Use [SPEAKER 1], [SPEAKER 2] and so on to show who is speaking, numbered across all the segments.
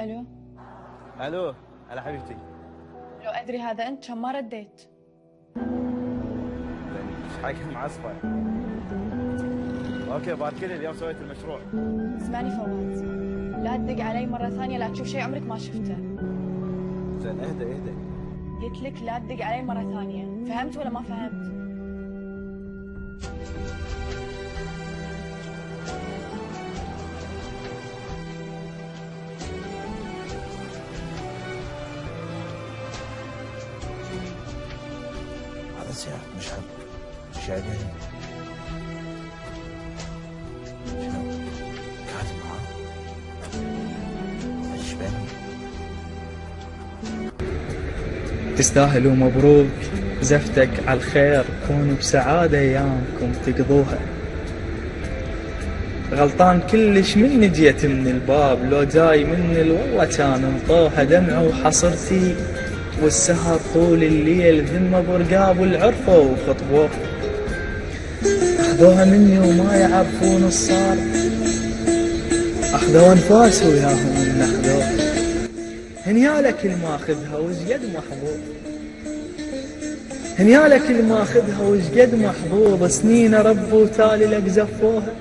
[SPEAKER 1] الو.
[SPEAKER 2] الو، هلا حبيبتي.
[SPEAKER 1] لو ادري هذا انت كم ما رديت.
[SPEAKER 2] ايش حق معصفه؟ اوكي، بارك لي اليوم سويت المشروع.
[SPEAKER 1] اسمعني فواز، لا تدق علي مرة ثانية، لا تشوف شيء عمرك ما شفته.
[SPEAKER 2] زين اهدى اهدى.
[SPEAKER 1] قلت لك لا تدق علي مرة ثانية، فهمت ولا ما فهمت؟
[SPEAKER 3] هذا سياق مش حب شايفين شنو كاتب معاه ايش بينهم.
[SPEAKER 4] تستاهل ومبروك زفتك على الخير، كونوا بسعادة أيامكم تقضوها. غلطان كلش من جيت من الباب، لو جاي من والله كان انطوها. دمع وحصرتي والسهر طول الليل، ذمة برقاب والعرفة وخطبوها. أخذوها مني وما يعرفون الصار، أخذوا أنفاس وياهم من أخذوها. هنيالك الماخذها وشقد محظوظ، هنيالك الماخذها وشقد محظوظ. سنين ربوا تالي لك زفوها.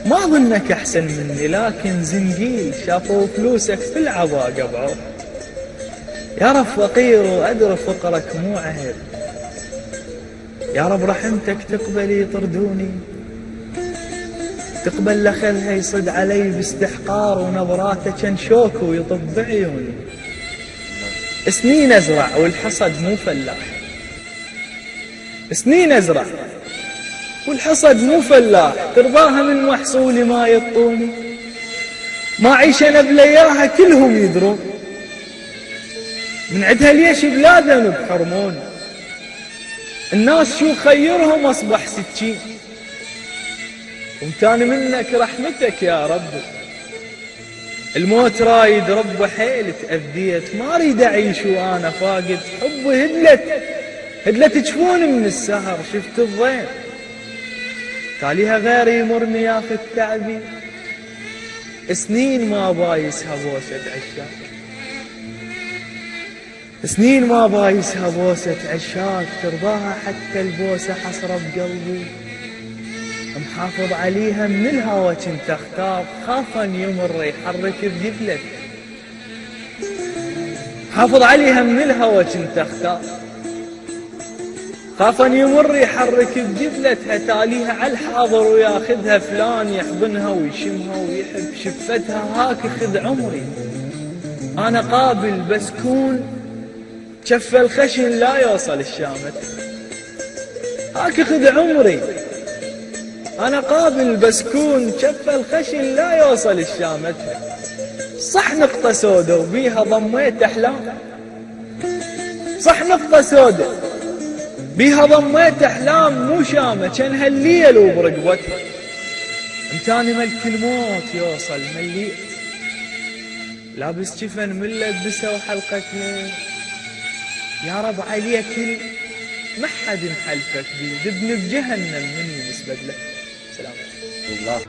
[SPEAKER 4] ما ظنك أحسن مني لكن زنقيل، شافوا فلوسك في العبا قبعوها. يا رب فقير وأدري فقرك مو عيب، يا رب رحمتك تقبلي يطردوني. تقبل لخلها يصد علي باستحقار، ونظراته كان شوك ويطب بعيوني. سنين أزرع والحصد مو فلاح، سنين أزرع والحصد مو فلاح. ترضاها من محصولي ما يطوني، ما عيش أنا بلياها كلهم يدرون. من عدها ليش بلا ذنب حرموني، الناس شو خيرهم أصبح سكين. ومتاني منك رحمتك يا رب، الموت رايد رب حيل تأذيت. ما اريد اعيش وانا فاقد حبي. هدلت جفوني من السهر، شفت الضيم تاليها غيري يمرني ياخذ تعبي. سنين ما بايسها بوسة عشاق، سنين ما بايسها بوسة عشاق. ترضاها حتى البوسة حسرة بقلبي، محافظ عليها من الهوى كنت اختار. خافا يمر يحرك بجبلك، حافظ عليها من الهوى كنت اختار. خافا يمر يحرك بجبلتها، تاليها على الحاضر وياخذها فلان يحضنها ويشمها ويحب شفتها. هاك خذ عمري انا قابل، بس كون شف الخشن لا يوصل الشامت. هاك خذ عمري أنا قابل، بس كون شف الخشن لا يوصل الشامتها. صح نقطة سودة وبيها ضميت أحلام، صح نقطة سودة بيها ضميت أحلام مو شامة. كان هالليل وبرقبتها امتاني ملك الموت يوصل مليت. لابس جفن من لبسه وحلقته، يا رب عليك ما حد محلفك بيه. دبني بجهنم مني نسبة له. سلام
[SPEAKER 2] الله.